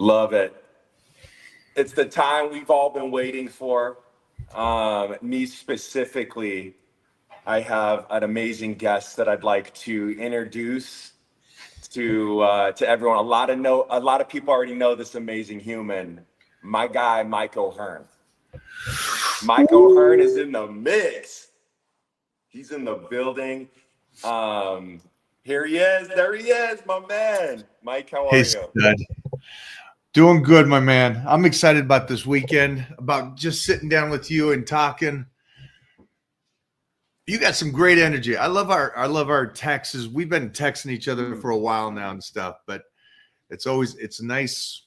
Love it. It's the time we've all been waiting for. Me specifically, I have an amazing guest that I'd like to introduce to everyone. A lot of people already know this amazing human, my guy Mike O'Hearn. Mike O'Hearn is in the mix. He's in the building. Here he is. There he is, my man. Mike, how are Hey, you? stud. Doing good, my man. I'm excited about this weekend, about just sitting down with you and talking. You got some great energy. I love our texts. We've been texting each other for a while now and stuff, but it's nice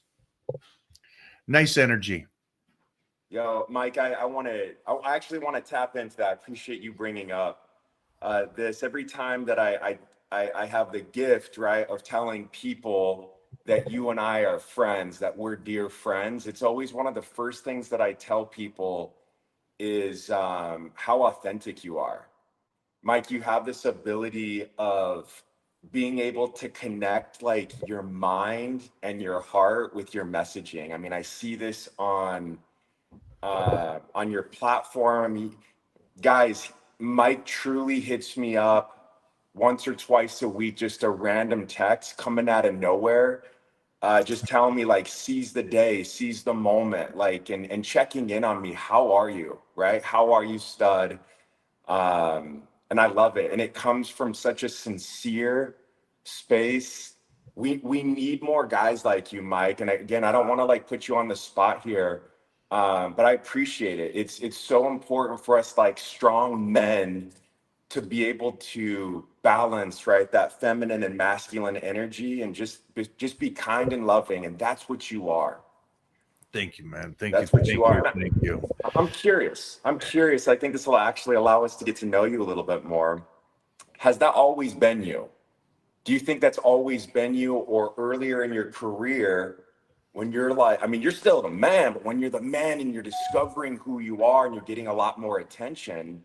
energy. Yo, Mike, I actually want to tap into that. I appreciate you bringing up this. Every time that I have the gift, right, of telling people that you and I are friends, that we're dear friends, it's always one of the first things that I tell people is how authentic you are. Mike, you have this ability of being able to connect like your mind and your heart with your messaging. I mean, I see this on your platform. Guys, Mike truly hits me up once or twice a week, just a random text coming out of nowhere, just telling me like, seize the day, seize the moment, like, and checking in on me. How are you? Right? How are you, stud? And I love it. And it comes from such a sincere space. We need more guys like you, Mike. And again, I don't want to like put you on the spot here, but I appreciate it. It's so important for us, like strong men, to be able to balance, right, that feminine and masculine energy, and just be kind and loving. And that's what you are. Thank you, man. Thank you. That's what Thank you are. you. Thank you. I'm curious. I'm curious. I think this will actually allow us to get to know you a little bit more. Has that always been you? Do you think that's always been you, or earlier in your career when you're like, I mean, you're still the man, but when you're the man and you're discovering who you are and you're getting a lot more attention,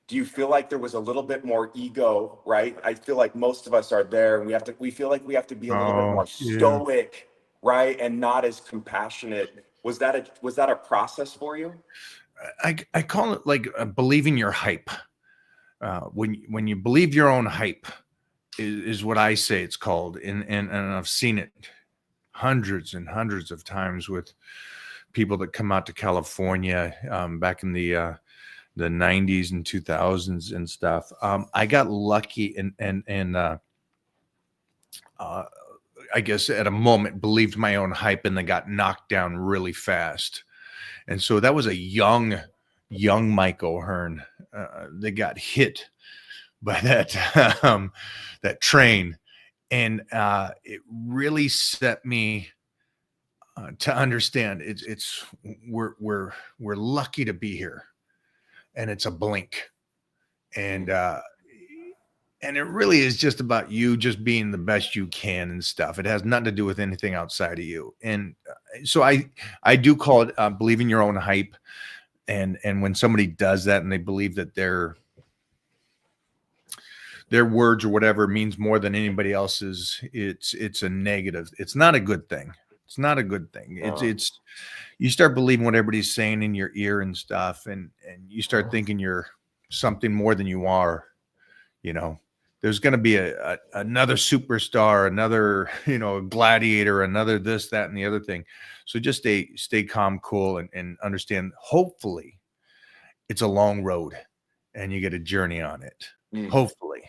do you feel like there was a little bit more ego, right? I feel like most of us are there, and we feel like we have to be a little bit Oh, more yeah. stoic, right? And not as compassionate. Was that a process for you? I call it like believing your hype. When you believe your own hype is what I say it's called, and I've seen it hundreds and hundreds of times with people that come out to California back in the 90s and 2000s and stuff. I got lucky and I guess at a moment believed my own hype and then got knocked down really fast. And so that was a young Mike O'Hearn that got hit by that train, and it really set me to understand we're lucky to be here, and it's a blink, and and it really is just about you just being the best you can and stuff. It has nothing to do with anything outside of you, and so I do call it believing your own hype. And when somebody does that and they believe that their words or whatever means more than anybody else's, it's a negative. It's not a good thing. It's not a good thing. It's you start believing what everybody's saying in your ear and stuff, and you start thinking you're something more than you are. You know, there's going to be another superstar, another gladiator, another this, that, and the other thing. So just stay calm, cool, and understand. Hopefully, it's a long road, and you get a journey on it. Hopefully,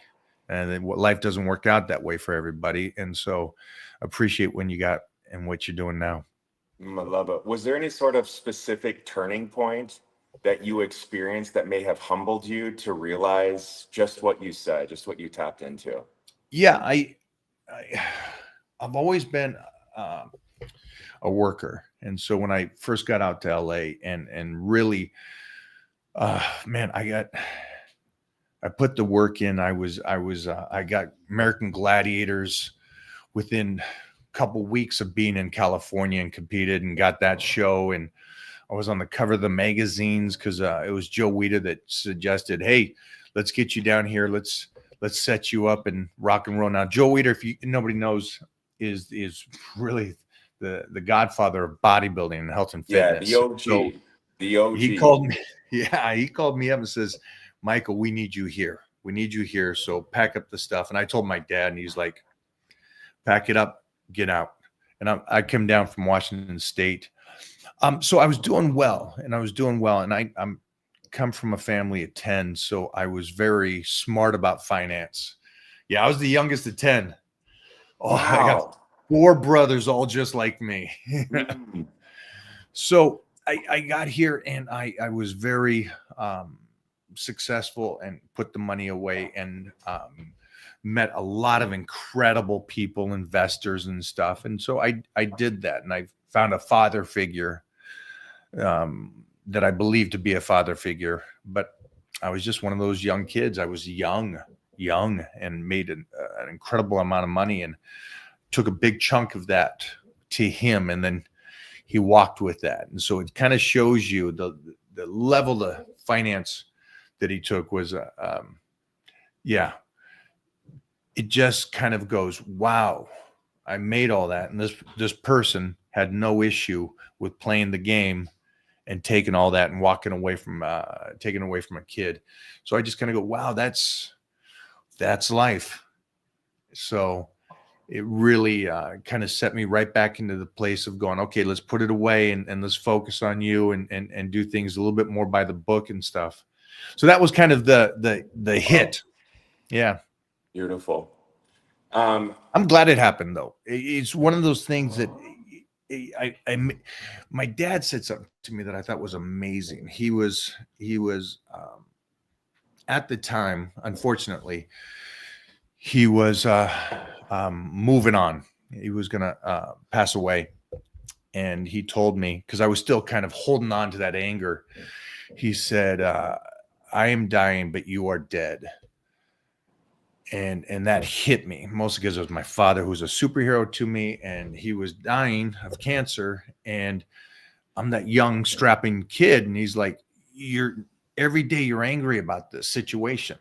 and then life doesn't work out that way for everybody. And so, appreciate when you got and what you're doing now. I love it. Was there any sort of specific turning point that you experienced that may have humbled you to realize just what you said, just what you tapped into? Yeah, I've always been a worker, and so when I first got out to LA and really, man, I put the work in. I got American Gladiators within a couple weeks of being in California, and competed and got that show, and I was on the cover of the magazines because it was Joe Weider that suggested, "Hey, let's get you down here. Let's set you up and rock and roll." Now, Joe Weider, if nobody knows, is really the godfather of bodybuilding and health and Yeah, fitness. the OG. So The OG. he called me. Yeah, he called me up and says, Michael, we need you here. We need you here. So pack up the stuff. And I told my dad, and he's like, pack it up, get out. And I came down from Washington State. So I was doing well, and I'm come from a family of 10. So I was very smart about finance. Yeah, I was the youngest of 10. Oh, wow. I got 4 brothers, all just like me. So I got here, and I was very successful and put the money away, and met a lot of incredible people, investors and stuff. And so I did that, and I found a father figure that I believed to be a father figure, but I was just one of those young kids. I was young, and made an incredible amount of money, and took a big chunk of that to him. And then he walked with that. And so it kind of shows you the level of finance that he took was, it just kind of goes, wow, I made all that. And this person had no issue with playing the game and taking all that and walking away from, taking away from a kid. So I just kind of go, wow, that's life. So it really kind of set me right back into the place of going, okay, let's put it away and let's focus on you and do things a little bit more by the book and stuff. So that was kind of the hit. Yeah. Beautiful. I'm glad it happened though. It's one of those things that my dad said something to me that I thought was amazing. He was at the time, unfortunately, he was moving on. He was going to pass away. And he told me, because I was still kind of holding on to that anger, he said, I am dying, but you are dead. And that hit me, mostly because it was my father, who was a superhero to me, and he was dying of cancer. And I'm that young, strapping kid. And he's like, every day you're angry about this situation.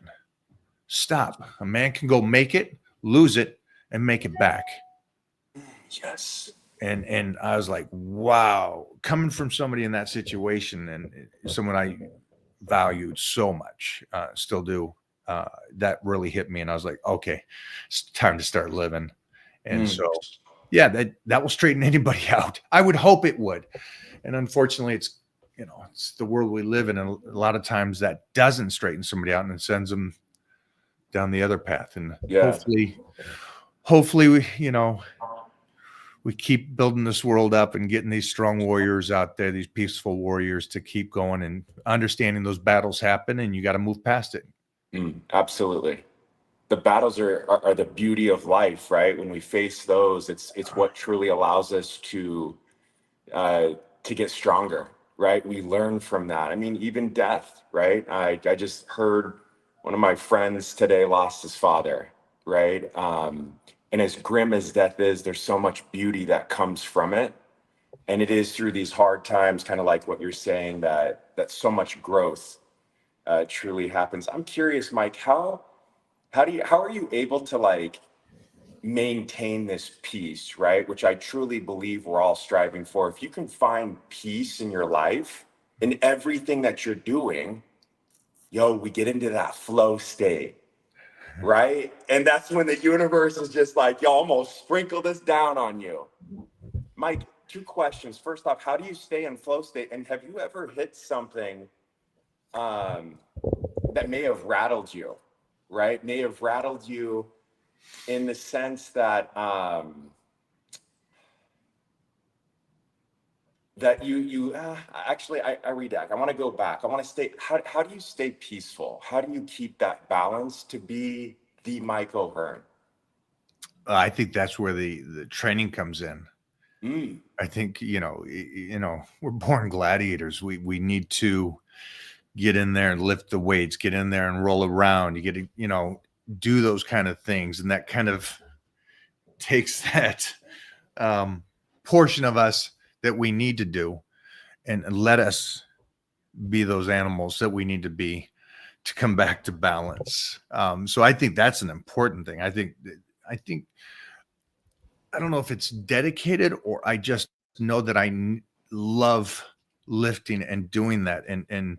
Stop. A man can go make it, lose it, and make it back. Yes. And I was like, wow, coming from somebody in that situation, and someone I valued so much, still do, that really hit me. And I was like, okay, it's time to start living. And so, yeah, that will straighten anybody out. I would hope it would. And unfortunately, it's the world we live in. And a lot of times that doesn't straighten somebody out, and it sends them down the other path. And hopefully we keep building this world up and getting these strong warriors out there, these peaceful warriors, to keep going and understanding those battles happen, and you got to move past it. Absolutely. The battles are the beauty of life, right? When we face those, it's what truly allows us to get stronger, right? We learn from that. I mean, even death, right? I just heard one of my friends today lost his father, right? And as grim as death is, there's so much beauty that comes from it. And it is through these hard times, kind of like what you're saying, that so much growth truly happens. I'm curious, Mike, how are you able to maintain this peace, right? Which I truly believe we're all striving for. If you can find peace in your life, in everything that you're doing, we get into that flow state, right? And that's when the universe is just like, almost sprinkle this down on you. Mike, 2 questions. First off, how do you stay in flow state? And have you ever hit something that may have rattled you, right? May have rattled you in the sense that that you actually, I read that. I want to go back. I want to stay. How do you stay peaceful? How do you keep that balance to be the Mike O'Hearn? I think that's where the training comes in. I think, we're born gladiators. We need to get in there and lift the weights, get in there and roll around. You get to, do those kind of things. And that kind of takes that portion of us that we need to do and let us be those animals that we need to be to come back to balance. So I think that's an important thing. I think I don't know if it's dedicated or I just know that love lifting and doing that and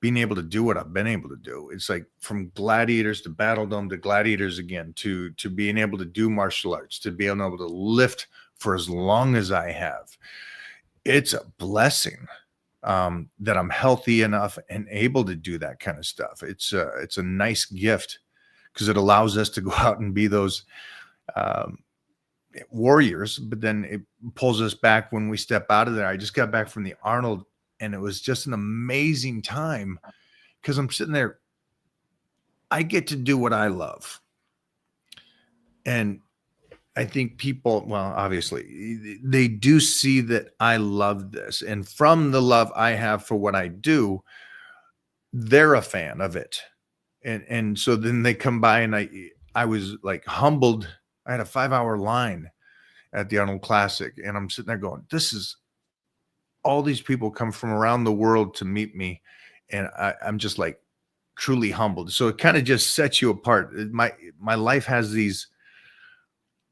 being able to do what I've been able to do. It's like from Gladiators to Battle Dome to Gladiators again to being able to do martial arts, to being able to lift for as long as I have. It's a blessing that I'm healthy enough and able to do that kind of stuff. It's a nice gift because it allows us to go out and be those um, warriors, but then it pulls us back when we step out of there. I just got back from the Arnold and it was just an amazing time because I'm sitting there. I get to do what I love. And I think people, well, obviously, they do see that I love this. And from the love I have for what I do, they're a fan of it. And so then they come by and I was like humbled. I had a 5-hour line at the Arnold Classic, and I'm sitting there going, this is all these people come from around the world to meet me. And I'm just like truly humbled. So it kind of just sets you apart. My life has these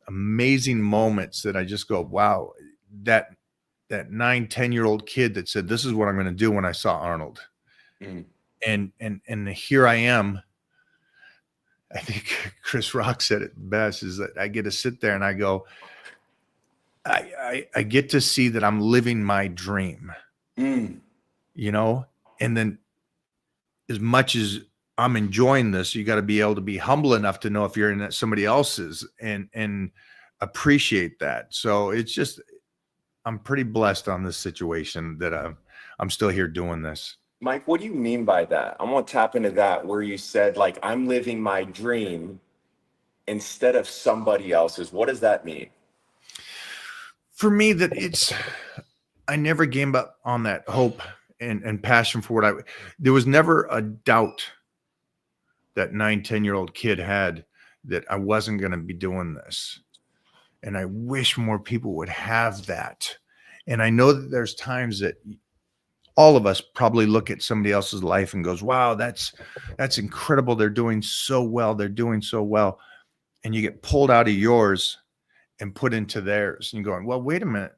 amazing moments that I just go, wow, that 9, 10-year-old kid that said, this is what I'm going to do when I saw Arnold. Mm. And here I am. I think Chris Rock said it best, is that I get to sit there and I go, I get to see that I'm living my dream, you know, and then as much as I'm enjoying this, you got to be able to be humble enough to know if you're in somebody else's and appreciate that. So it's just, I'm pretty blessed on this situation that I'm still here doing this. Mike, what do you mean by that? I want to tap into that where you said, like, I'm living my dream instead of somebody else's. What does that mean? For me, that I never gave up on that hope and passion for what there was never a doubt that 9, 10-year-old kid had that I wasn't going to be doing this. And I wish more people would have that. And I know that there's times that all of us probably look at somebody else's life and goes, wow, that's incredible. They're doing so well. They're doing so well. And you get pulled out of yours and put into theirs. And you're going, well, wait a minute.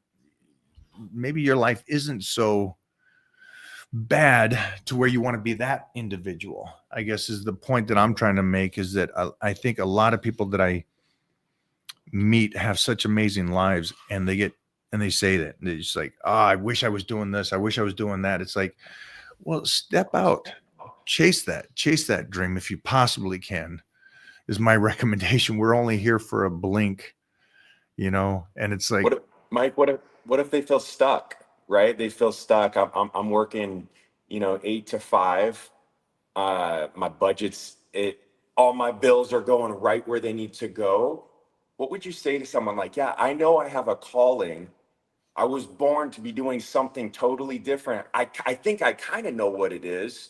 Maybe your life isn't so bad to where you want to be that individual, I guess, is the point that I'm trying to make, is that I think a lot of people that I meet have such amazing lives, and they say that they're just like, oh, I wish I was doing this. I wish I was doing that. It's like, well, step out, chase that dream if you possibly can, is my recommendation. We're only here for a blink, you know? And it's like, Mike, what if they feel stuck, right? They feel stuck. I'm working, 8 to 5. My budget's all my bills are going right where they need to go. What would you say to someone like, yeah, I know I have a calling. I was born to be doing something totally different. I think I kind of know what it is,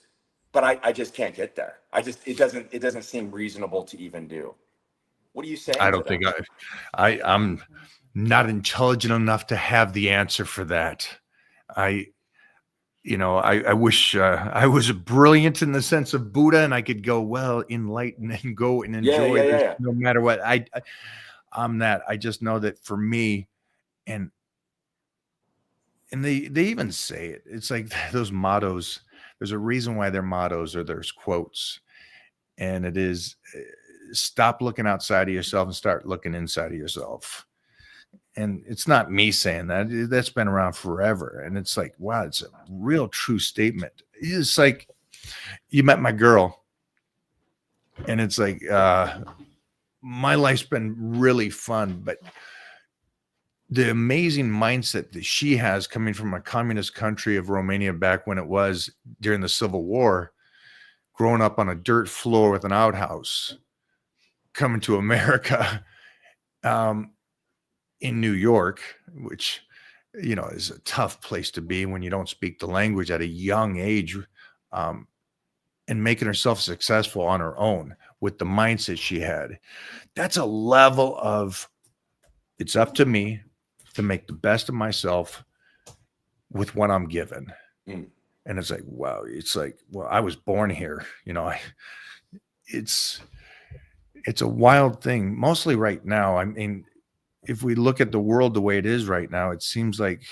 but I just can't get there. It doesn't seem reasonable to even do. What are you saying? I don't think I'm not intelligent enough to have the answer for that. I wish I was brilliant in the sense of Buddha and I could go, well, enlighten and go and enjoy this no matter what. I'm that. I just know that for me, and they even say it. It's like those mottos. There's a reason why they're mottos or there's quotes, and it is stop looking outside of yourself and start looking inside of yourself. And it's not me saying that. That's been around forever. And it's like, wow, it's a real true statement. It's like you met my girl, and it's like my life's been really fun, but the amazing mindset that she has coming from a communist country of Romania back when it was during the Civil War, growing up on a dirt floor with an outhouse, coming to America in New York, which, is a tough place to be when you don't speak the language at a young age, and making herself successful on her own with the mindset she had. That's a level of, it's up to me to make the best of myself with what I'm given. And it's like, wow, it's like, well, I was born here, it's a wild thing. Mostly right now. I mean, if we look at the world the way it is right now, it seems like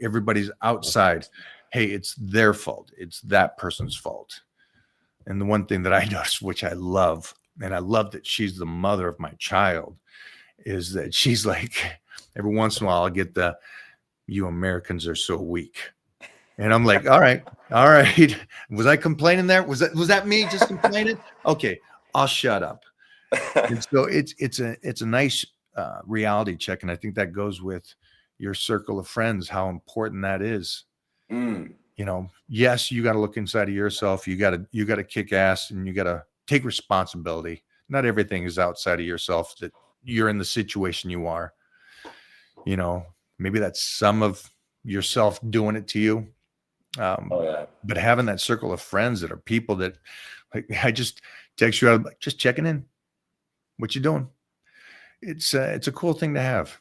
everybody's outside. Hey, it's their fault. It's that person's fault. And the one thing that I noticed, which I love, and I love that she's the mother of my child, is that she's like, every once in a while, I'll get the, you Americans are so weak. And I'm like, all right. Was I complaining there? Was that me just complaining? Okay, I'll shut up. And so it's a nice reality check. And I think that goes with your circle of friends, how important that is. Mm. You know, yes, you got to look inside of yourself. You got to kick ass and you got to take responsibility. Not everything is outside of yourself, that you're in the situation you are. You know, maybe that's some of yourself doing it to you. Oh yeah. But having that circle of friends that are people that, like, I just text you out, like, just checking in. What you doing? It's a cool thing to have.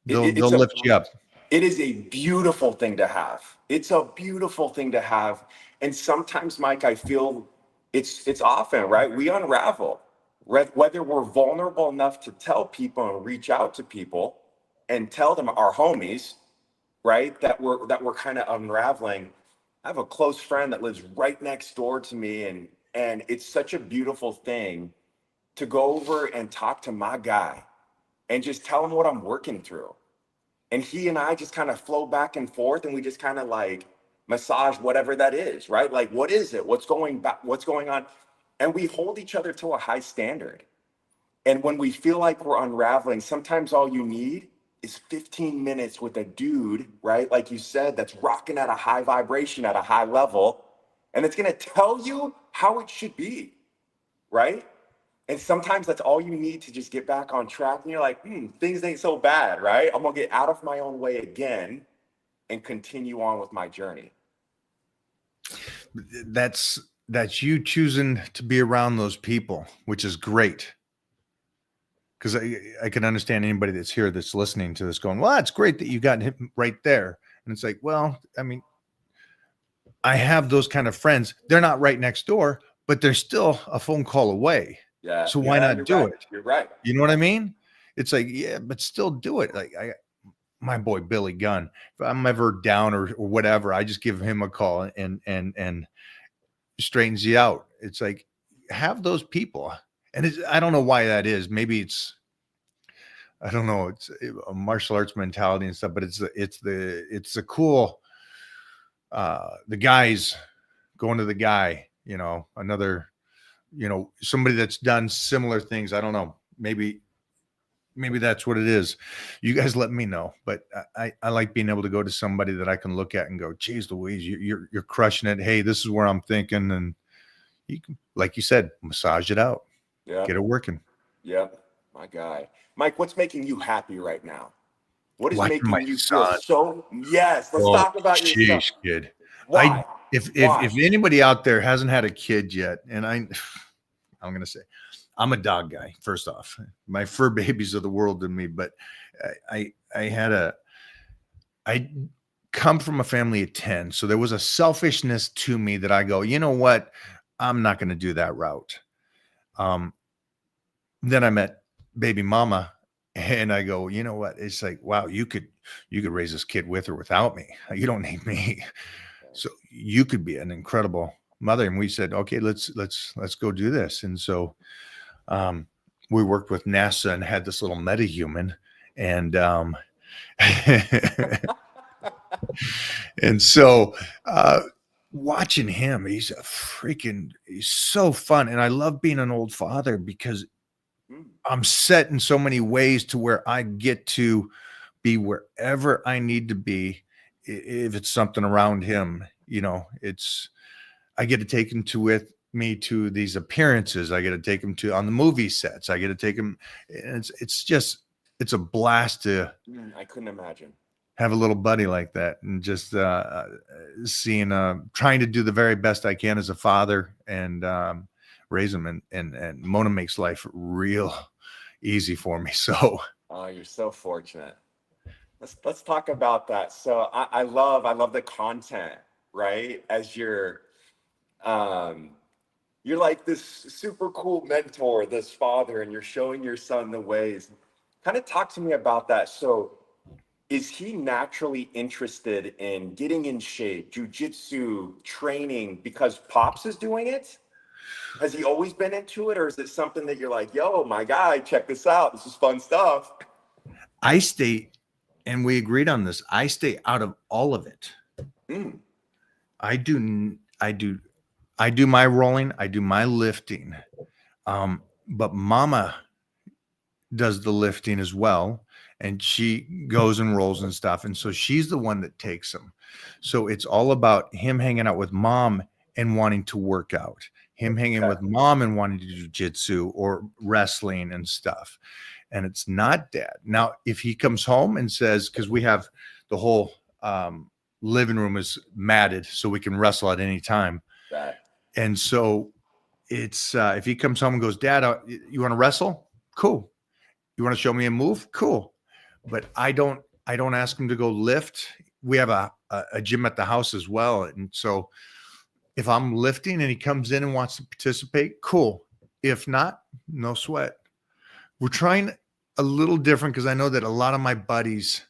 They'll lift you up. It is a beautiful thing to have. It's a beautiful thing to have. And sometimes, Mike, I feel it's often, right? We unravel. Whether we're vulnerable enough to tell people and reach out to people and tell them, our homies, right, that we're kind of unraveling. I have a close friend that lives right next door to me, and it's such a beautiful thing to go over and talk to my guy and just tell him what I'm working through. And he and I just kind of flow back and forth, and we just kind of like massage whatever that is, right? Like, what is it? What's going back? What's going on? And we hold each other to a high standard. And when we feel like we're unraveling, sometimes all you need is 15 minutes with a dude, right? Like you said, that's rocking at a high vibration, at a high level, and it's going to tell you how it should be, right? And sometimes that's all you need to just get back on track. And you're like, things ain't so bad, right? I'm going to get out of my own way again and continue on with my journey. That's you choosing to be around those people, which is great. Because I can understand anybody that's here that's listening to this going, well, it's great that you got him right there. And it's like, well, I mean, I have those kind of friends. They're not right next door, but they're still a phone call away. Yeah. So why not do it? You're right. You know what I mean? It's like, yeah, but still do it. Like my boy Billy Gunn, if I'm ever down or whatever, I just give him a call and straightens you out. It's like, have those people. And I don't know why that is. Maybe I don't know. It's a martial arts mentality and stuff, but it's the cool, the guys going to the guy, you know, another, you know, somebody that's done similar things. I don't know. Maybe that's what it is. You guys let me know, but I like being able to go to somebody that I can look at and go, geez Louise, you're crushing it. Hey, this is where I'm thinking. And you can, like you said, massage it out. Yeah. Get it working. Yeah. My guy. Mike, what's making you happy right now? What is Watching making you feel so? Yes. Let's talk about your son. Kid. Why? If anybody out there hasn't had a kid yet, and I'm going to say, I'm a dog guy. First off, my fur babies are the world to me, but I come from a family of 10. So there was a selfishness to me that I go, you know what? I'm not going to do that route. Then I met baby mama and I go, you know what? It's like, wow, you could raise this kid with or without me. You don't need me. So you could be an incredible mother. And we said, okay, let's go do this. And so, we worked with NASA and had this little metahuman and, and so, watching him, he's so fun. And I love being an old father because I'm set in so many ways to where I get to be wherever I need to be. If it's something around him, you know, I get to take him with me to these appearances. I get to take him on the movie sets. I get to take him. And it's a blast to, I couldn't imagine. Have a little buddy like that and just seeing, trying to do the very best I can as a father and raise them. And Mona makes life real easy for me. So, oh, you're so fortunate. Let's talk about that. So I love the content, right? As you're like this super cool mentor, this father, and you're showing your son the ways. Kind of talk to me about that. So is he naturally interested in getting in shape, jujitsu, training because Pops is doing it? Has he always been into it, or is it something that you're like, yo, my guy, check this out. This is fun stuff. I stay, and we agreed on this. I stay out of all of it. Mm, I do my rolling. I do my lifting. But Mama does the lifting as well. And she goes and rolls and stuff. And so she's the one that takes him. So it's all about him hanging out with Mom and wanting to work out, him hanging with Mom and wanting to do jujitsu or wrestling and stuff. And it's not Dad. Now, if he comes home and says, because we have the whole living room is matted so we can wrestle at any time. Right. And so it's if he comes home and goes, Dad, you want to wrestle? Cool. You want to show me a move? Cool. But I don't ask him to go lift. We have a gym at the house as well. And so if I'm lifting and he comes in and wants to participate, cool. If not, no sweat. We're trying a little different because I know that a lot of my buddies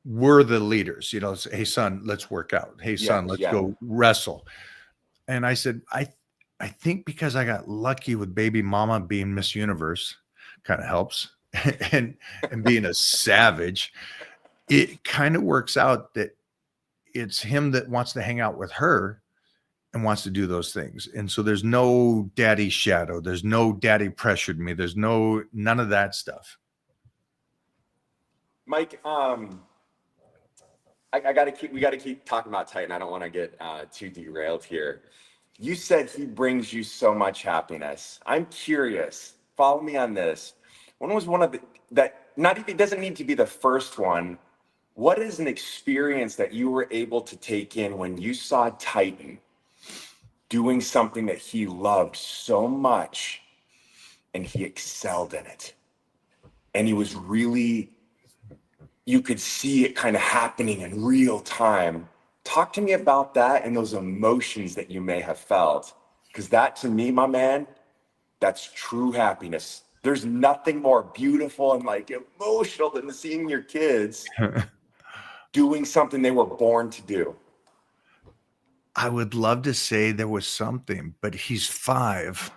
were the leaders, you know, say, hey son, let's work out. Hey son, let's go wrestle. And I said, I think because I got lucky with baby mama being Miss Universe kind of helps and being a savage, it kind of works out that it's him that wants to hang out with her and wants to do those things. And so there's no daddy shadow. There's no daddy pressured me. There's none of that stuff. Mike, we got to keep talking about Titan. I don't want to get too derailed here. You said he brings you so much happiness. I'm curious. Follow me on this. When was one of it doesn't need to be the first one. What is an experience that you were able to take in when you saw Titan doing something that he loved so much and he excelled in it? And he was really, you could see it kind of happening in real time. Talk to me about that and those emotions that you may have felt. Because that, to me, my man, that's true happiness. There's nothing more beautiful and like emotional than seeing your kids doing something they were born to do. I would love to say there was something, but he's 5.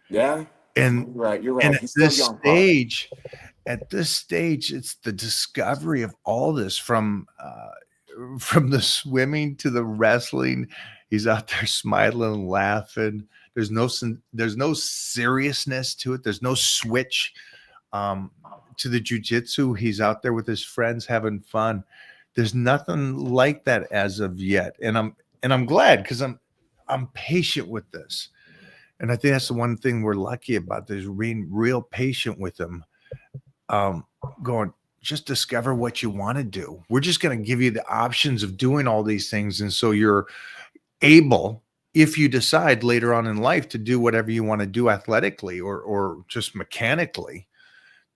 Yeah. And you're right. And He's still young, at this stage, it's the discovery of all this from the swimming to the wrestling. He's out there smiling and laughing. There's no seriousness to it. There's no switch to the jujitsu. He's out there with his friends having fun. There's nothing like that as of yet. And I'm glad because I'm patient with this. And I think that's the one thing we're lucky about, is being real patient with him. Going, just discover what you want to do. We're just going to give you the options of doing all these things. And so you're able, if you decide later on in life to do whatever you want to do athletically or just mechanically,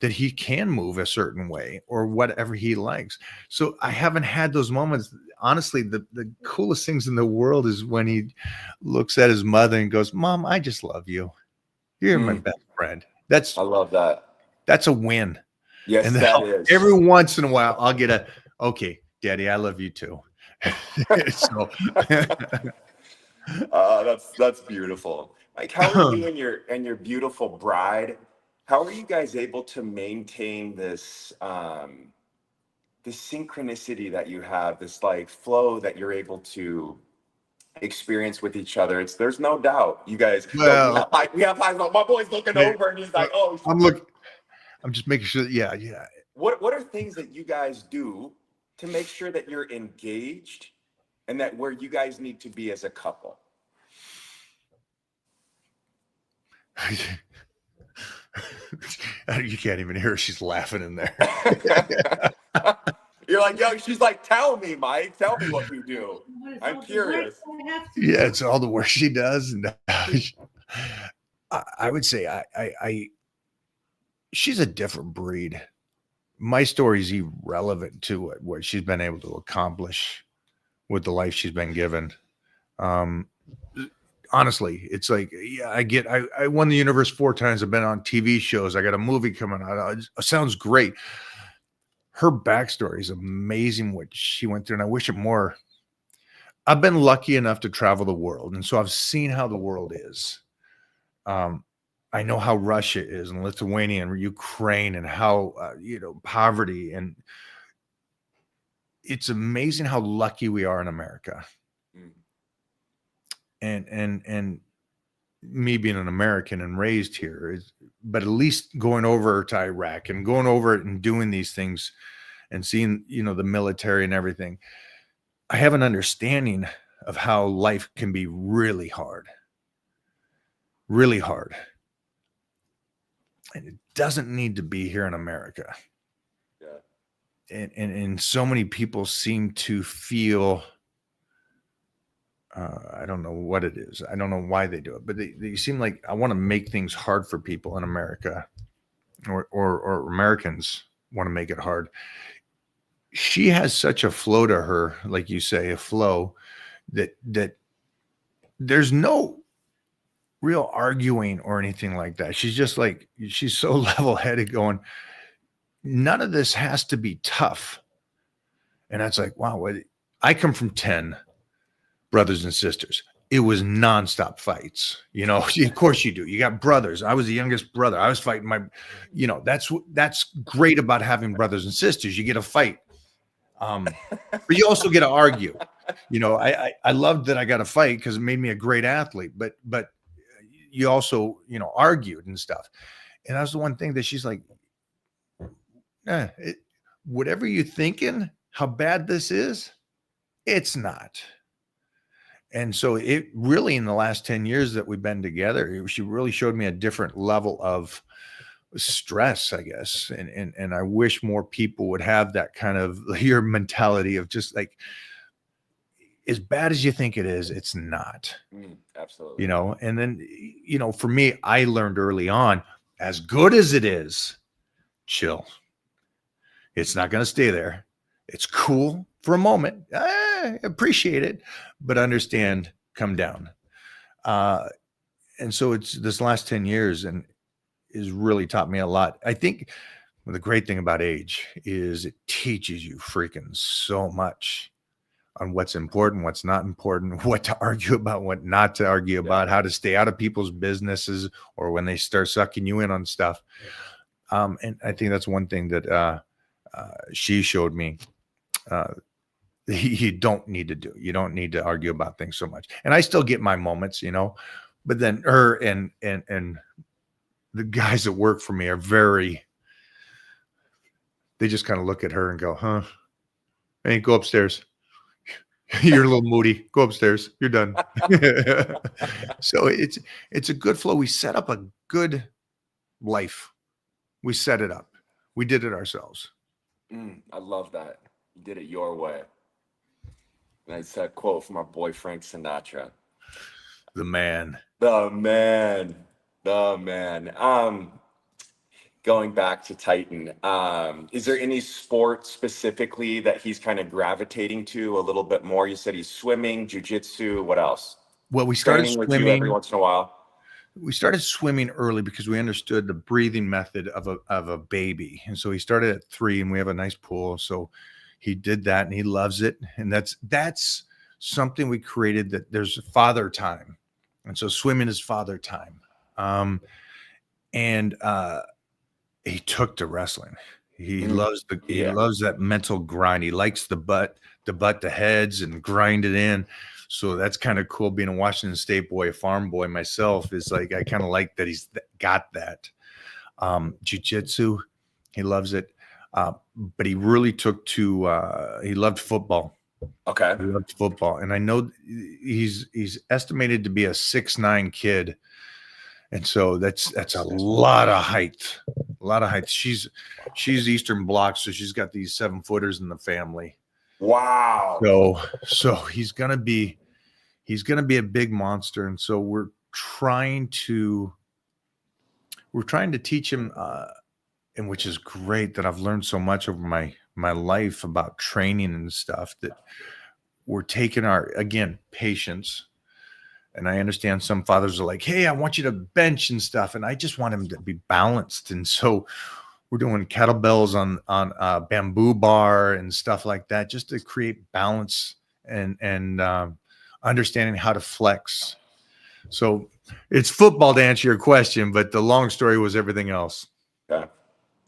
that he can move a certain way or whatever he likes. So I haven't had those moments. Honestly, the coolest things in the world is when he looks at his mother and goes, Mom, I just love you. You're my best friend. I love that. That's a win. Yes, and that is. Every once in a while, I'll get okay, Daddy, I love you too. So that's beautiful. Like, how are you and your beautiful bride? How are you guys able to maintain this this synchronicity that you have, this like flow that you're able to experience with each other? There's no doubt you guys. Well, we have eyes. My boy's looking over and he's like, "Oh, I'm just making sure that, yeah. What are things that you guys do to make sure that you're engaged and that where you guys need to be as a couple? You can't even hear her. She's laughing in there. You're like, yo, she's like, tell me, Mike, tell me what you do. I'm curious. Yeah, it's all the work she does. And I would say she's a different breed. My story is irrelevant to what she's been able to accomplish with the life she's been given. honestly, it's like, yeah, I won the universe 4 times. I've been on TV shows. I got a movie coming out. It sounds great. Her backstory is amazing what she went through. And I wish it more. I've been lucky enough to travel the world. And so I've seen how the world is. I know how Russia is and Lithuania and Ukraine and how, poverty. And it's amazing how lucky we are in America. Mm. And me being an American and raised here but at least going over to Iraq and going over it and doing these things and seeing, the military and everything, I have an understanding of how life can be really hard. Really hard. And it doesn't need to be here in America. Yeah. And so many people seem to feel, I don't know what it is. I don't know why they do it, but they seem like I want to make things hard for people in America, or Americans want to make it hard. She has such a flow to her, like you say, a flow that there's no real arguing or anything like that. She's just like, she's so level-headed going, none of this has to be tough. And that's like, wow, I come from 10 brothers and sisters. It was nonstop fights. Of course you do. You got brothers. I was the youngest brother. I was fighting that's great about having brothers and sisters. You get a fight. But you also get to argue. I loved that I got a fight because it made me a great athlete, but you also, argued and stuff. And that was the one thing that she's like, whatever you're thinking, how bad this is, it's not. And so it really, in the last 10 years that we've been together, she really showed me a different level of stress, I guess. And I wish more people would have that kind of your mentality of just like, as bad as you think it is, it's not. Absolutely. And then, for me, I learned early on, as good as it is, chill. It's not going to stay there. It's cool for a moment. I appreciate it, but understand, come down. And so it's this last 10 years and has really taught me a lot. I think the great thing about age is it teaches you freaking so much on what's important, what's not important, what to argue about, what not to argue about, how to stay out of people's businesses or when they start sucking you in on stuff. And I think that's one thing that she showed me. You don't need to do. You don't need to argue about things so much. And I still get my moments, but then her and the guys that work for me are they just kind of look at her and go, huh? Hey, go upstairs. You're a little moody. Go upstairs. You're done. So it's a good flow. We set up a good life. We set it up. We did it ourselves. I love that. You did it your way. Nice quote from our boy Frank Sinatra. The man. Going back to Titan, is there any sport specifically that he's kind of gravitating to a little bit more? You said he's swimming, jujitsu. What else? Well, we started Training with swimming you every once in a while. We started swimming early because we understood the breathing method of a baby. And so he started at 3 and we have a nice pool. So he did that and he loves it. And that's something we created, that there's father time. And so swimming is father time. He took to wrestling. He loves that mental grind. He likes the butt to heads and grind it in. So that's kind of cool. Being a Washington State boy, a farm boy myself, is like, I kind of like that he's got that. Jiu-jitsu, he loves it. But he really took to, he loved football. Okay. He loved football. And I know he's estimated to be a 6'9" kid. And so that's a lot of height. A lot of height. She's Eastern Bloc, so she's got these 7-footers in the family. Wow. So he's gonna be a big monster. And so we're trying to teach him, and which is great, that I've learned so much over my life about training and stuff, that we're taking our, again, patience, And I understand some fathers are like, hey, I want you to bench and stuff. And I just want him to be balanced. And so we're doing kettlebells on a bamboo bar and stuff like that, just to create balance and understanding how to flex. So it's football to answer your question, but the long story was everything else. Yeah,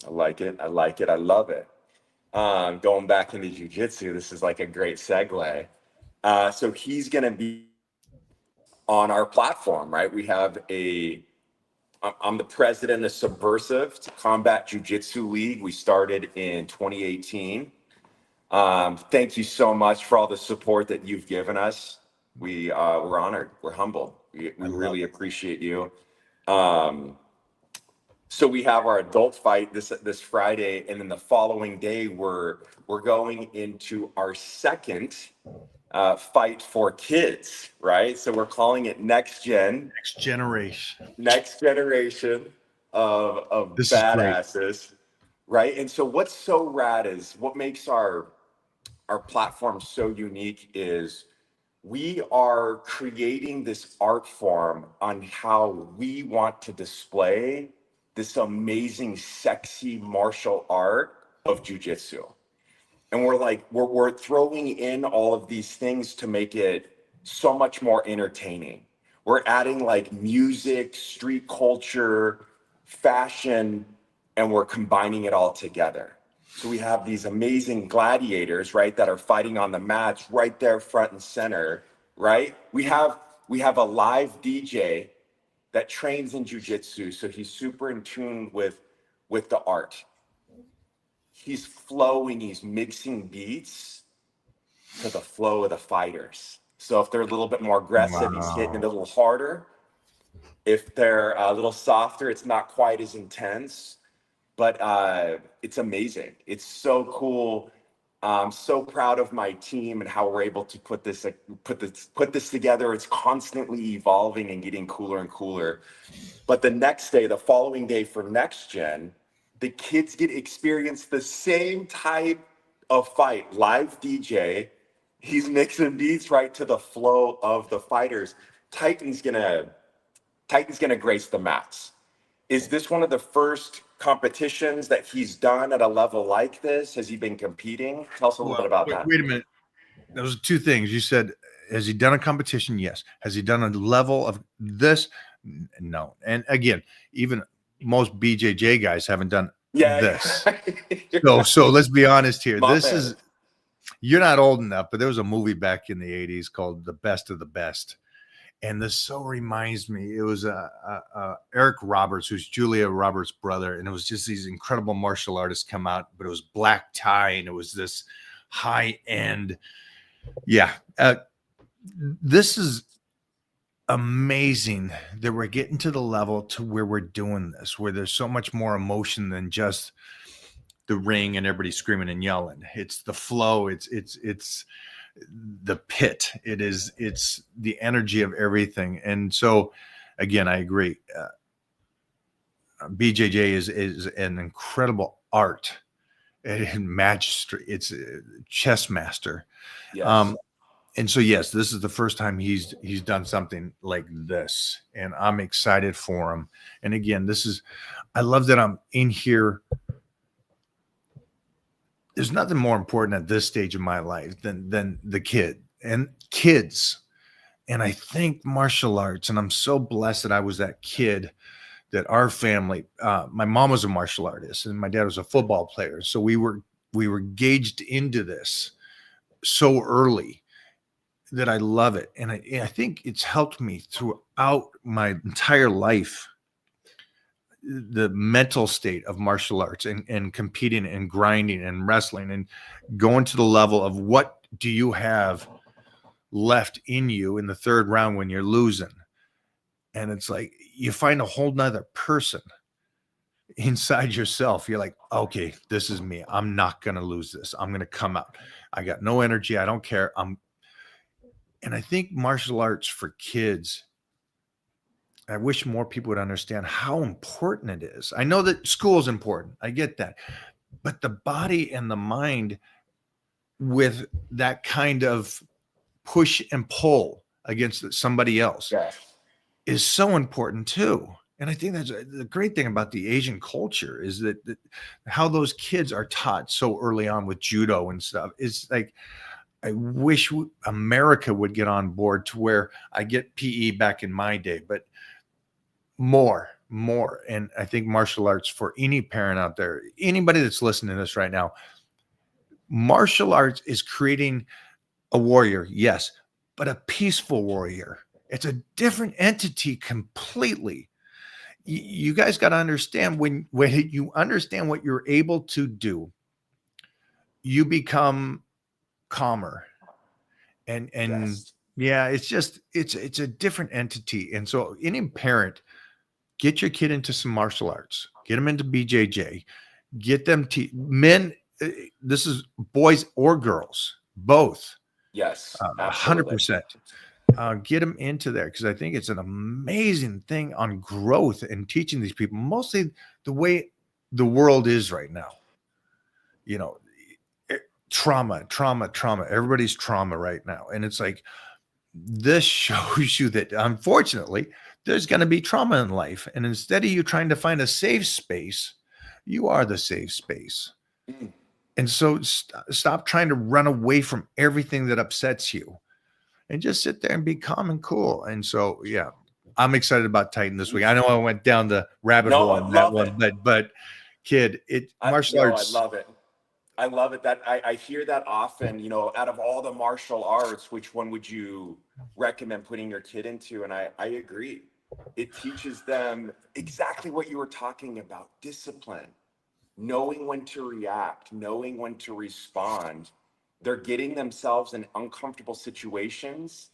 I like it. I like it. I love it. Going back into jujitsu, this is like a great segue. So he's going to be on our platform, right? I'm the president of Subversive Combat Jiu-Jitsu League. We started in 2018. Thank you so much for all the support that you've given us. We're honored. We're humbled. We really appreciate you. So we have our adult fight this Friday, and then the following day we're going into our second fight for kids, right? So we're calling it Next Generation of This is great. badasses, right? And so what's so rad is what makes our platform so unique is we are creating this art form on how we want to display this amazing, sexy martial art of jujitsu. And we're throwing in all of these things to make it so much more entertaining. We're adding like music, street culture, fashion, and we're combining it all together. So we have these amazing gladiators, right, that are fighting on the mats right there front and center, right? We have a live DJ that trains in jujitsu, so he's super in tune with the art. He's flowing, he's mixing beats to the flow of the fighters. So if they're a little bit more aggressive, he's hitting it a little harder. If they're a little softer, it's not quite as intense, but it's amazing. It's so cool. I'm so proud of my team and how we're able to put this together. It's constantly evolving and getting cooler and cooler. But the following day for Next Gen, the kids get to experience the same type of fight. Live DJ, he's mixing beats right to the flow of the fighters. Titan's gonna grace the mats. Is this one of the first competitions that he's done at a level like this? Has he been competing? Tell us a little bit about that. Wait a minute. Those are two things. You said, has he done a competition? Yes. Has he done a level of this? No. And again, even most BJJ guys haven't done this. So let's be honest here. You're not old enough, but there was a movie back in the 80s called The Best of the Best. And this so reminds me, it was Eric Roberts, who's Julia Roberts' brother. And it was just these incredible martial artists come out, but it was black tie and it was this high end. Yeah. This is amazing that we're getting to the level to where we're doing this, where there's so much more emotion than just the ring and everybody screaming and yelling. It's the flow. It's the pit. It's the energy of everything. And so again, I agree. BJJ is an incredible art and magistrate. It's a chess master. Yes. And so, yes, this is the first time he's done something like this, and I'm excited for him. And again, I love that I'm in here. There's nothing more important at this stage of my life than the kids. And I think martial arts, and I'm so blessed that I was that kid, that our family, my mom was a martial artist and my dad was a football player. So we were gauged into this so early that I love it. And I think it's helped me throughout my entire life, the mental state of martial arts and competing and grinding and wrestling and going to the level of what do you have left in you in the third round when you're losing. And it's like, you find a whole nother person inside yourself. You're like, okay, this is me. I'm not going to lose this. I'm going to come out. I got no energy. I don't care. And I think martial arts for kids, I wish more people would understand how important it is. I know that school is important. I get that. But the body and the mind with that kind of push and pull against somebody else Yeah. is so important too. And I think that's the great thing about the Asian culture is that how those kids are taught so early on with judo and stuff. Is like, I wish America would get on board to where I get PE back in my day, but more. And I think martial arts, for any parent out there, anybody that's listening to this right now, martial arts is creating a warrior, yes, but a peaceful warrior. It's a different entity completely. You guys got to understand when you understand what you're able to do, you become calmer. And Yes. yeah, it's a different entity. And so any parent, get your kid into some martial arts, get them into BJJ, get them men. This is boys or girls, both. Yes. Absolutely. 100%. Get them into there because I think it's an amazing thing on growth and teaching these people, mostly the way the world is right now. You know, trauma. Everybody's trauma right now. And it's like, this shows you that unfortunately there's going to be trauma in life. And instead of you trying to find a safe space, you are the safe space. Mm. And so stop trying to run away from everything that upsets you and just sit there and be calm and cool. And so, yeah, I'm excited about Titan this week. I know I went down the rabbit hole on that one, but kid, martial arts. I love it. I love it. That I hear that often, you know, out of all the martial arts, which one would you recommend putting your kid into? And I agree. It teaches them exactly what you were talking about: discipline, knowing when to react, knowing when to respond. They're getting themselves in uncomfortable situations,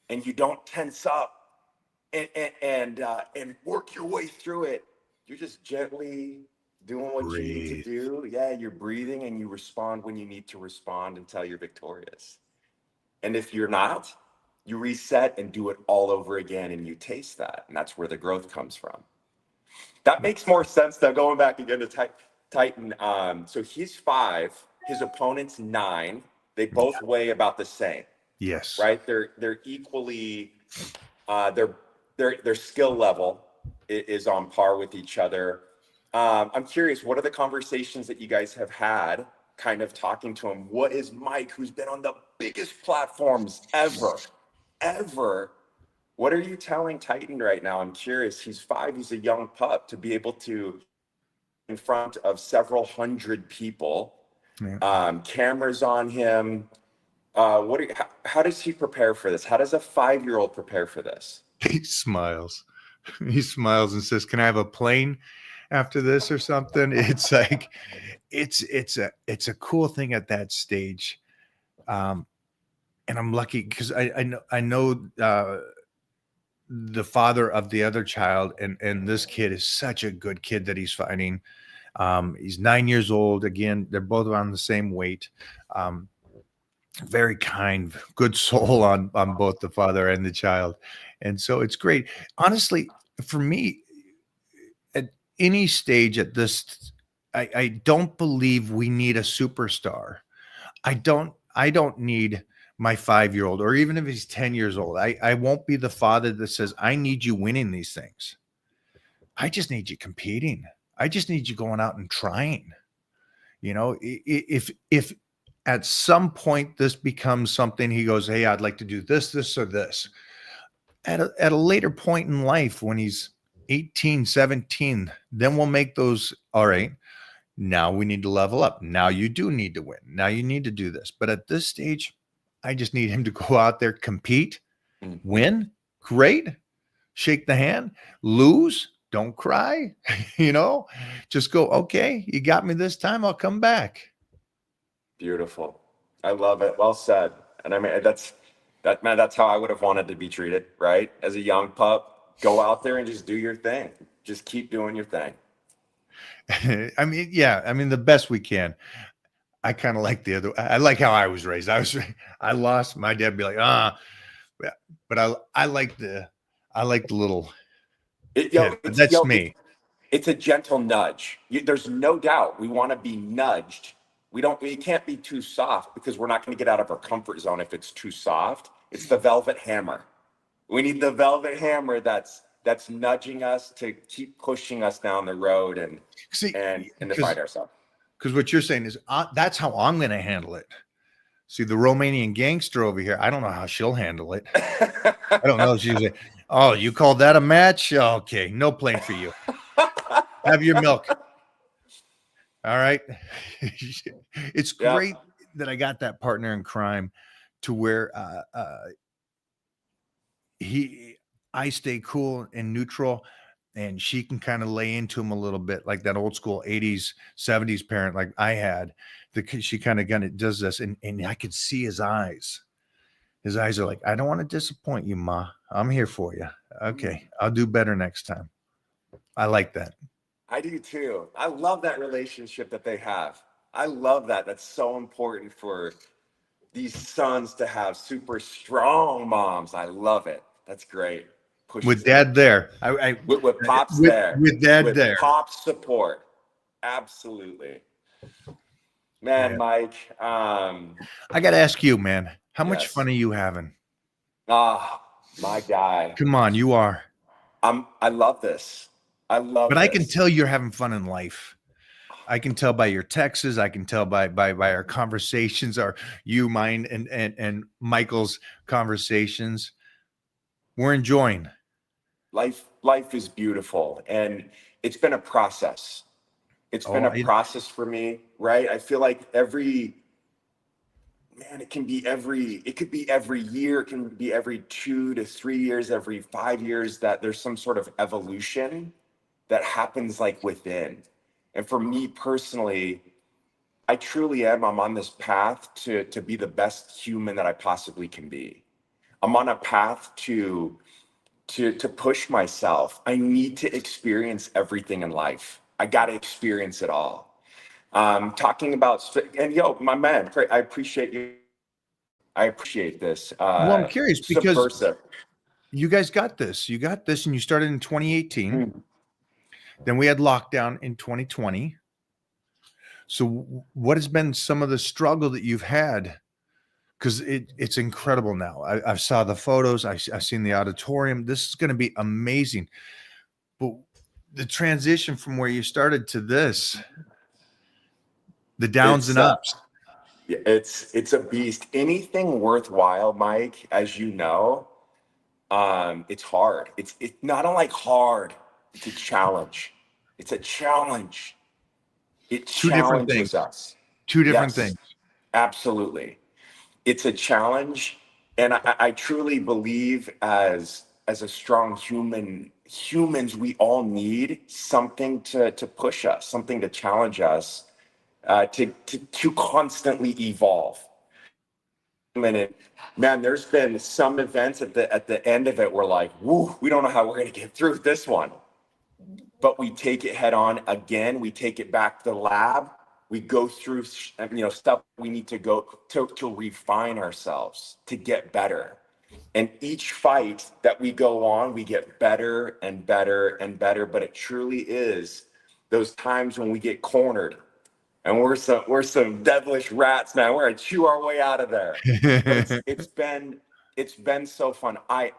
and you don't tense up and work your way through it. You're just gently doing what you need to do. Yeah, you're breathing and you respond when you need to respond until you're victorious. And if you're not, you reset and do it all over again, and you taste that. And that's where the growth comes from. That makes more sense now, going back again to Titan. So he's 5, his opponent's 9. They both weigh about the same. Yes. Right? They're equally their skill level is on par with each other. I'm curious, what are the conversations that you guys have had kind of talking to him? What is Mike, who's been on the biggest platforms ever, what are you telling Titan right now? I'm curious. He's 5, he's a young pup, to be able to, in front of several hundred people, cameras on him. How does he prepare for this? How does a 5-year-old prepare for this? He smiles. He smiles and says, "Can I have a plane after this or something?" It's like, it's a cool thing at that stage. And I'm lucky because I know the father of the other child, and this kid is such a good kid that he's fighting. He's 9 years old. Again, they're both around the same weight. Very kind, good soul on both the father and the child. And so it's great. Honestly, for me, at any stage at this, I don't believe we need a superstar. I don't need my 5-year-old, or even if he's 10 years old. I won't be the father that says, I need you winning these things. I just need you competing. I just need you going out and trying. You know, if at some point this becomes something, he goes, hey, I'd like to do this, or this. At a later point in life, when he's 18, 17, then we'll make those, all right, now we need to level up. Now you do need to win. Now you need to do this. But at this stage, I just need him to go out there, compete, win, great, shake the hand, lose, don't cry, you know, just go, okay, you got me this time, I'll come back. Beautiful. I love it. Well said. And I mean, that's how I would have wanted to be treated, right? As a young pup, go out there and just do your thing. Just keep doing your thing. I mean, yeah, I mean, the best we can. I kind of like I like how I was raised. I lost, my dad would be like, but I like the little, that's me. It's a gentle nudge. There's no doubt we want to be nudged. We can't be too soft, because we're not going to get out of our comfort zone if it's too soft. It's the velvet hammer. We need the velvet hammer that's nudging us to keep pushing us down the road and See, to fight ourselves. Because what you're saying is that's how I'm going to handle it. See, the Romanian gangster over here, I don't know how she'll handle it. I don't know. She's like, oh, you called that a match? Okay, no plane for you. Have your milk. All right. It's great that I got that partner in crime to where I stay cool and neutral, and she can kind of lay into him a little bit, like that old school 80s, 70s parent like I had. She kind of does this, and I could see his eyes. His eyes are like, I don't want to disappoint you, Ma. I'm here for you. Okay, I'll do better next time. I like that. I do too. I love that relationship that they have. I love that. That's so important for these sons to have super strong moms. I love it. That's great. With dad there. With pops there. With dad there. Pops support. Absolutely. Man, yeah. Mike. I got to ask you, man, how much fun are you having? Ah, my guy. Come on, you are. I love this. But I can tell you're having fun in life. I can tell by your texts. I can tell by our conversations, mine, and Michael's conversations. We're enjoying. Life is beautiful, and it's been a process. It's been a process for me, right? I feel like it could be every year, it can be every 2 to 3 years, every 5 years that there's some sort of evolution that happens like within. And for me personally, I truly am. I'm on this path to be the best human that I possibly can be. I'm on a path to push myself. I need to experience everything in life. I got to experience it all. Talking about, and my man, I appreciate you. I appreciate this. Well, I'm curious because you guys got this. You got this, and you started in 2018. Mm. Then we had lockdown in 2020. So what has been some of the struggle that you've had? Because it's incredible now. I saw the photos. I've seen the auditorium. This is going to be amazing. But the transition from where you started to this, the downs and ups. It's a beast. Anything worthwhile, Mike, as you know, it's hard. It's not only hard. It's a challenge. It's a challenge. It challenges us. Two different things. Absolutely. It's a challenge. And I truly believe as a strong humans, we all need something to push us, something to challenge us, to constantly evolve. Man, there's been some events at the end of it, we're like, woo, we don't know how we're going to get through this one. But we take it head on again. We take it back to the lab. We go through, stuff we need to go to refine ourselves, to get better. And each fight that we go on, we get better and better and better. But it truly is those times when we get cornered, and we're some devilish rats, man. We're gonna chew our way out of there. It's been so fun. I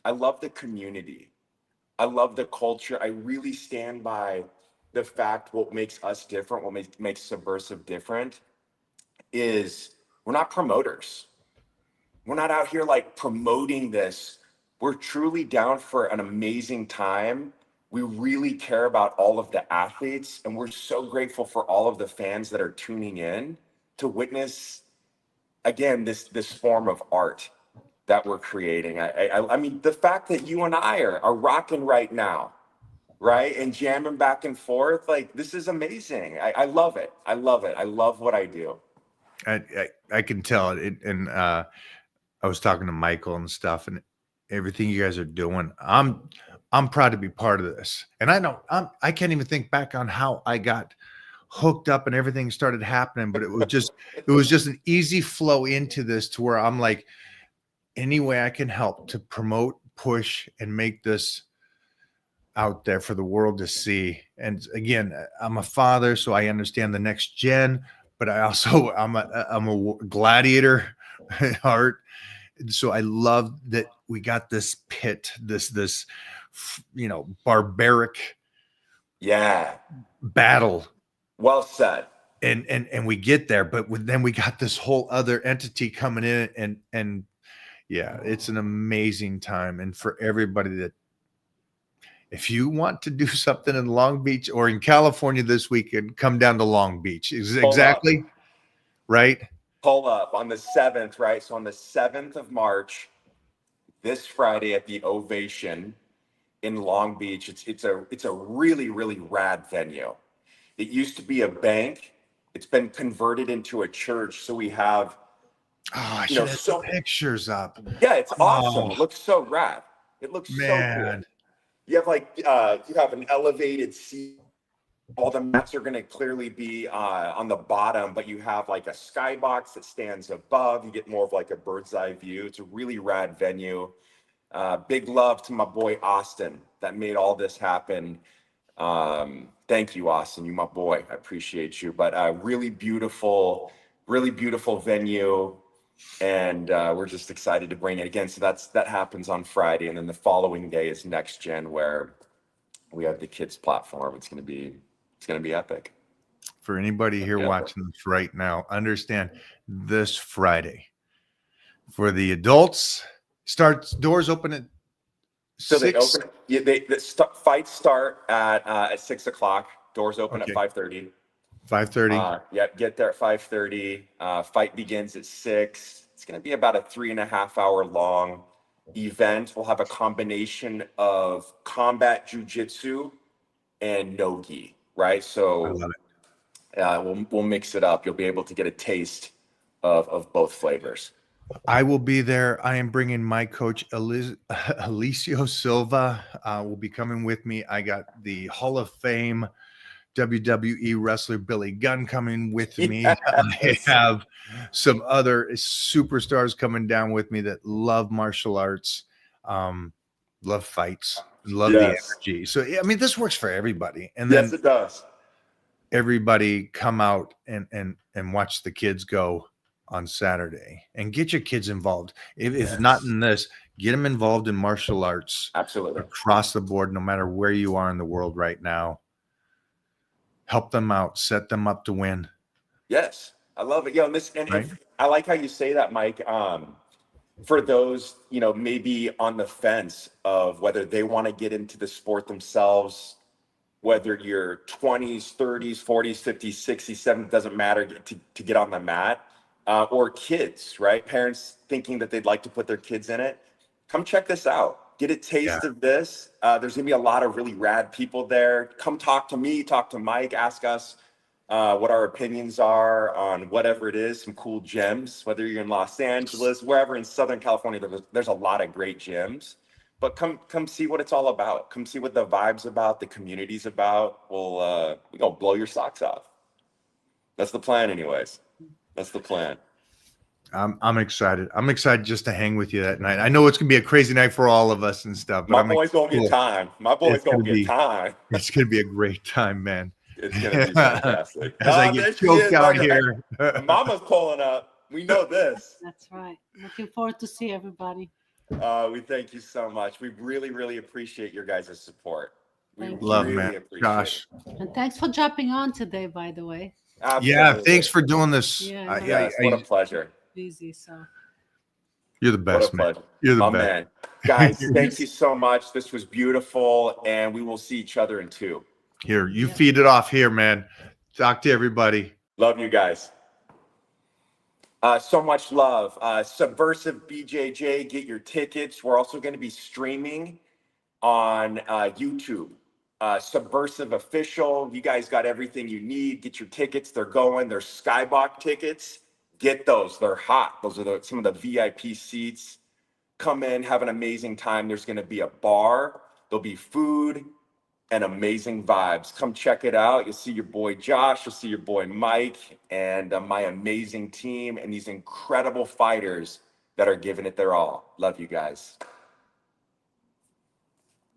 love the community. I love the culture. I really stand by the fact what makes us different, what makes Subversive different is we're not promoters. We're not out here like promoting this. We're truly down for an amazing time. We really care about all of the athletes, and we're so grateful for all of the fans that are tuning in to witness, again, this form of art that we're creating. I mean, the fact that you and I are rocking right now, right? And jamming back and forth, like, this is amazing. I love it. I love it. I love what I do. I can tell it. And I was talking to Michael and stuff, and everything you guys are doing. I'm proud to be part of this. And I can't even think back on how I got hooked up and everything started happening, but it was just an easy flow into this to where I'm like, any way I can help to promote, push, and make this out there for the world to see. And again, I'm a father, so I understand the next gen, but I'm a gladiator at heart. so I love that we got this pit, this barbaric Yeah. battle, Well said. and we get there, but then we got this whole other entity coming in, and yeah, it's an amazing time. And for everybody that, if you want to do something in Long Beach or in California this weekend, come down to Long Beach. Exactly right. Pull up on the 7th, right? So on the 7th of March, this Friday at the Ovation in Long Beach. It's a really, really rad venue. It used to be a bank. It's been converted into a church. So we have, Oh, I you know, should have so pictures up. yeah, it's awesome. Oh, It looks so rad. It looks so cool. man. You have you have an elevated seat. All the mats are going to clearly be on the bottom, but you have like a skybox that stands above. You get more of like a bird's eye view. It's a really rad venue. Big love to my boy Austin that made all this happen. Thank you, Austin. You my boy. I appreciate you. But really beautiful venue. And we're just excited to bring it again. So that happens on Friday, and then the following day is Next Gen, where we have the kids platform. It's gonna be epic. For anybody here watching this right now, understand this Friday for the adults doors open at So 6. Fights start at 6:00. Doors open Okay. at 5:30. 5:30. Yeah, get there at 5:30. Fight begins at 6. It's going to be about a 3.5 hour long event. We'll have a combination of combat jujitsu and no-gi, right? I So love it. we'll mix it up. You'll be able to get a taste of both flavors. I will be there. I am bringing my coach, Alicio Silva, will be coming with me. I got the Hall of Fame WWE wrestler Billy Gunn coming with me. Yes. I have some other superstars coming down with me that love martial arts, love fights, love the energy. So, I mean, this works for everybody. And then yes, it does. everybody come out and watch the kids go on Saturday and get your kids involved. If not in this, get them involved in martial arts. Absolutely. Across the board, no matter where you are in the world right now. Help them out, set them up to win. Yes, I love it. Right? I like how you say that, Mike. For those, maybe on the fence of whether they want to get into the sport themselves, whether you're 20s, 30s, 40s, 50s, 60s, 70s, doesn't matter to get on the mat, or kids, right? Parents thinking that they'd like to put their kids in it. Come check this out. Get a taste of this. There's going to be a lot of really rad people there. Come talk to me, talk to Mike, ask us what our opinions are on whatever it is, some cool gyms, whether you're in Los Angeles, wherever in Southern California, there's a lot of great gyms. But come see what it's all about. Come see what the vibe's about, the community's about. We're going to blow your socks off. That's the plan anyways. That's the plan. I'm excited. I'm excited just to hang with you that night. I know it's gonna be a crazy night for all of us and stuff. But My boy's gonna get time. My boy's gonna get time. It's gonna be a great time, man. It's gonna be fantastic. As I get choked out here. Mama's pulling up. We know this. That's right. Looking forward to see everybody. We thank you so much. We really, really appreciate your guys' support. We love, really man. appreciate Josh. it. And thanks for jumping on today, by the way. Absolutely. Yeah, thanks for doing this. Yeah, Yes, what a pleasure. Busy, so You're the best, man. Pleasure. You're the My best. man. Guys, thank you so much. This was beautiful, and we will see each other in 2. Here, you feed it off here, man. Talk to everybody. Love you guys. So much love. Subversive BJJ, get your tickets. We're also going to be streaming on YouTube. Subversive Official. You guys got everything you need. Get your tickets. They're going. They're Skybox tickets. Get those. They're hot. Those are some of the VIP seats. Come in, have an amazing time. There's going to be a bar. There'll be food and amazing vibes. Come check it out. You'll see your boy Josh. You'll see your boy Mike and my amazing team and these incredible fighters that are giving it their all. Love you guys.